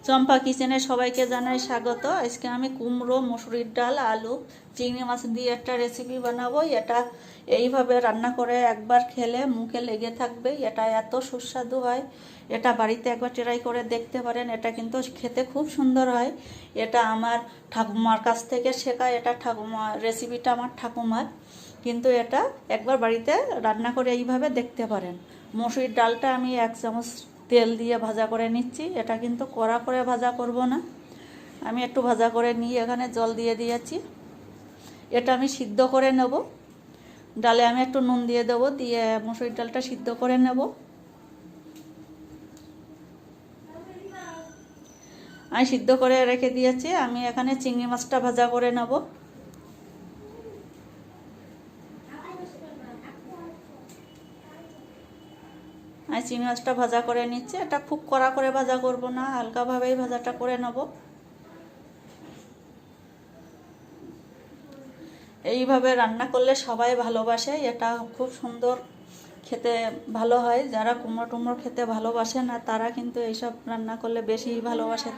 চম্পা কিচেনে সবাইকে জানাই স্বাগত। আজকে আমি কুমড়ো, মসুরির ডাল, আলু, চিংড়ি মাছ দিয়ে একটা রেসিপি বানাবো। এটা এইভাবে রান্না করে একবার খেলে মুখে লেগে থাকবে। এটা এত সুস্বাদু হয়, এটা বাড়িতে একবার ট্রাই করে দেখতে পারেন। এটা কিন্তু খেতে খুব সুন্দর হয়। এটা আমার ঠাকুমার কাছ থেকে শেখা। এটা ঠাকুমা রেসিপিটা আমার ঠাকুমার, কিন্তু এটা একবার বাড়িতে রান্না করে এইভাবে দেখতে পারেন। মসুরির ডালটা আমি 1 চামচ তেল দিয়ে ভাজা করে নিচ্ছি। এটা কিন্তু কড়া করে ভাজা করব না, আমি একটু ভাজা করে নিয়ে এখানে জল দিয়ে দিয়েছি। এটা আমি সিদ্ধ করে নেব। ডালে আমি একটু নুন দিয়ে দেবো, দিয়ে মসুরির ডালটা সিদ্ধ করে নেব। আমি সিদ্ধ করে রেখে দিয়েছি। আমি এখানে চিংড়ি মাছটা ভাজা করে নেব। আমি চিংড়ি মাছটা ভাজা করে নিচ্ছি। এটা খুব কড়া করে ভাজা করব না, হালকাভাবেই ভাজাটা করে নেব। এইভাবে রান্না করলে সবাই ভালোবাসে। এটা খুব সুন্দর খেতে ভালো হয়। যারা কুমড়ো টুমড়ো খেতে ভালোবাসে না, তারা কিন্তু এইসব রান্না করলে বেশি ভালোবাসে।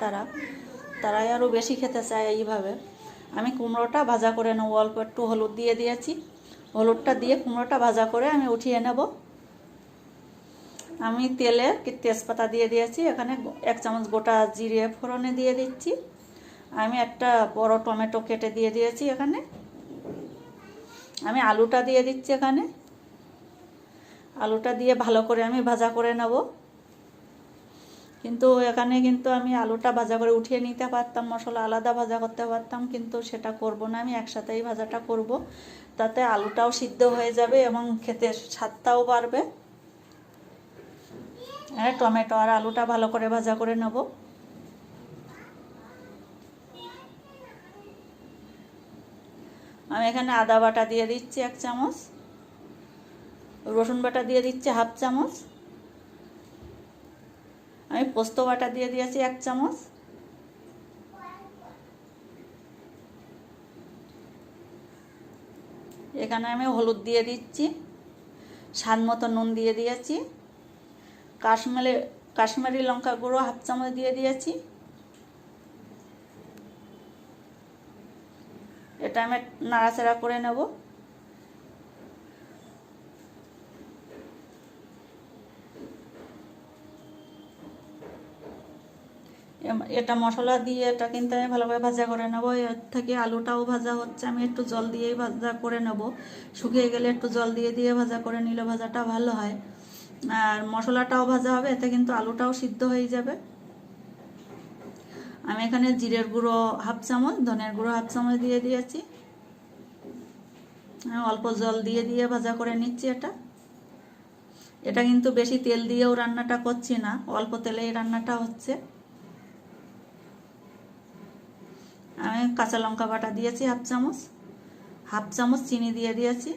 তারাই আরও বেশি খেতে চায় এইভাবে। আমি কুমড়োটা ভাজা করে নেব। অল্প একটু হলুদ দিয়ে দিয়েছি। হলুদটা দিয়ে কুমড়োটা ভাজা করে আমি উঠিয়ে নেব। আমি তেলে তেজপাতা দিয়ে দিয়েছি। এখানে 1 চামচ গোটা জিরে ফোড়নে দিয়ে দিচ্ছি। আমি একটা বড় টমেটো কেটে দিয়ে দিয়েছি। এখানে আমি আলুটা দিয়ে দিচ্ছি। এখানে আলুটা দিয়ে ভালো করে আমি ভাজা করে নেব। কিন্তু এখানে কিন্তু আমি আলুটা ভাজা করে উঠিয়ে নিতে পারতাম, মশলা আলাদা ভাজা করতে পারতাম, কিন্তু সেটা করব না। আমি একসাথেই ভাজাটা করব, তাতে আলুটাও সিদ্ধ হয়ে যাবে এবং খেতে স্বাদটাও বাড়বে। টমেটো আর আলুটা ভালো করে ভাজা করে নেব। আমি এখানে আদা বাটা দিয়ে দিচ্ছি 1 চামচ, রসুন বাটা দিয়ে দিচ্ছি 1/2 চামচ, আমি পোস্ত বাটা দিয়ে দিয়েছি 1 চামচ। এখানে আমি হলুদ দিয়ে দিচ্ছি, স্বাদ মতো নুন দিয়ে দিয়েছি, কাশ্মীরি লঙ্কা গুঁড়ো 1/2 চামচ দিয়ে দিয়েছি। এটা আমি নাড়াচাড়া করে নেব। এটা মশলা দিয়ে এটা কিন্তু আমি ভালোভাবে ভাজা করে নেব। এর থেকে আলুটাও ভাজা হচ্ছে, আমি একটু জল দিয়েই ভাজা করে নেব। শুকিয়ে গেলে একটু জল দিয়ে দিয়ে ভাজা করে নিলে ভাজাটা ভালো হয়, আর মশলাটাও ভাজা হবে, এতে কিন্তু আলুটাও সিদ্ধ হয়ে যাবে। আমি এখানে জিরের গুঁড়ো 1/2 চামচ, ধনের গুঁড়ো 1/2 চামচ দিয়ে দিয়েছি। আমি অল্প জল দিয়ে দিয়ে ভাজা করে নিচ্ছি। এটা কিন্তু বেশি তেল দিয়েও রান্নাটা করছি না, অল্প তেলেই রান্নাটা হচ্ছে। আমি কাঁচা লঙ্কা বাটা দিয়েছি 1/2 চামচ, 1/2 চামচ চিনি দিয়ে দিয়েছি।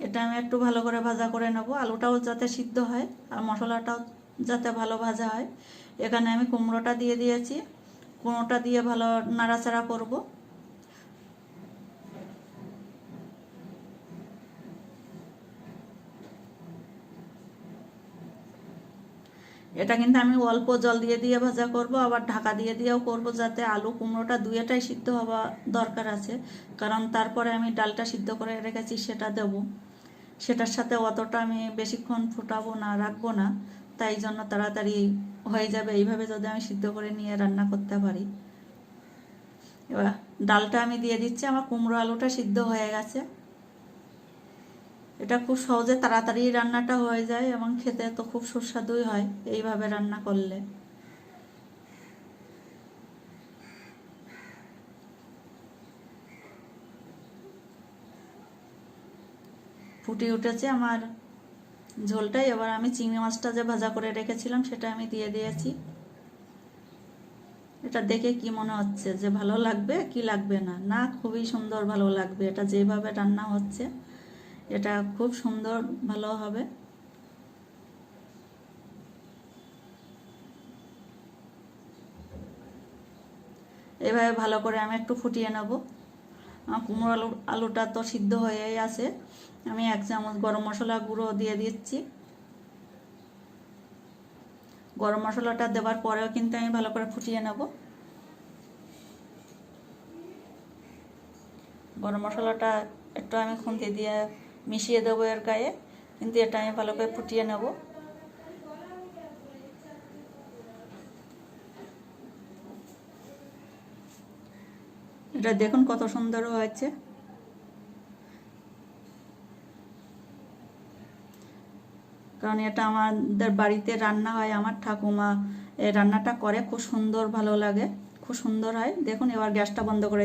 এটা আমি একটু ভালো করে ভাজা করে নেব, আলুটাও যাতে সিদ্ধ হয় আর মশলাটাও যাতে ভালো ভাজা হয়। এখানে আমি কুমড়োটা দিয়ে দিয়েছি। কুমড়োটা দিয়ে ভালো নাড়াচাড়া করব। এটা কিন্তু আমি অল্প জল দিয়ে দিয়ে ভাজা করব, আবার ঢাকা দিয়ে দিয়েও করব, যাতে আলু কুমড়োটা দুইটাই সিদ্ধ হওয়া দরকার আছে। কারণ তারপরে আমি ডালটা সিদ্ধ করে রেখেছি, সেটা দেব। সেটার সাথে অতটা আমি বেশিক্ষণ ফুটাবো না, রাখবো না, তাই জন্য তাড়াতাড়ি হয়ে যাবে এইভাবে যদি আমি সিদ্ধ করে নিয়ে রান্না করতে পারি। এবার ডালটা আমি দিয়ে দিচ্ছি। আমার কুমড়ো আলুটা সিদ্ধ হয়ে গেছে। এটা খুব সহজে তাড়াতাড়ি রান্নাটা হয়ে যায় এবং খেতে তো খুব সুস্বাদুই হয় এইভাবে রান্না করলে। ফুটে উঠেছে আমার ঝোলটাই। এবার আমি চিংড়ি মাছটা যে ভাজা করে রেখেছিলাম সেটা আমি দিয়ে দিয়েছি। এটা দেখে কি মনে হচ্ছে যে ভালো লাগবে কি লাগবে না? না, খুবই সুন্দর ভালো লাগবে। এটা যেভাবে রান্না হচ্ছে এটা খুব সুন্দর ভালো হবে। এভাবে ভালো করে আমি একটু ফুটিয়ে নেব। কুমড়ো আলুটা তো সিদ্ধ হয়েই আছে। আমি 1 চামচ গরম মশলা গুঁড়ো দিয়ে দিচ্ছি। গরম মশলাটা দেওয়ার পরেও কিন্তু আমি ভালো করে ফুটিয়ে নেব। গরম মশলাটা একটু আমি খুন্তি দিয়ে মিশিয়ে দেবো এর গায়ে, কিন্তু এটা আমি ভালো করে ফুটিয়ে নেব। এটা দেখুন কত সুন্দর হয়েছে। কারণ এটা আমাদের বাড়িতে রান্না হয়, আমার ঠাকুমা এই রান্নাটা করে, খুব সুন্দর, ভালো লাগে, খুব সুন্দর হয়। দেখুন এবার গ্যাসটা বন্ধ করে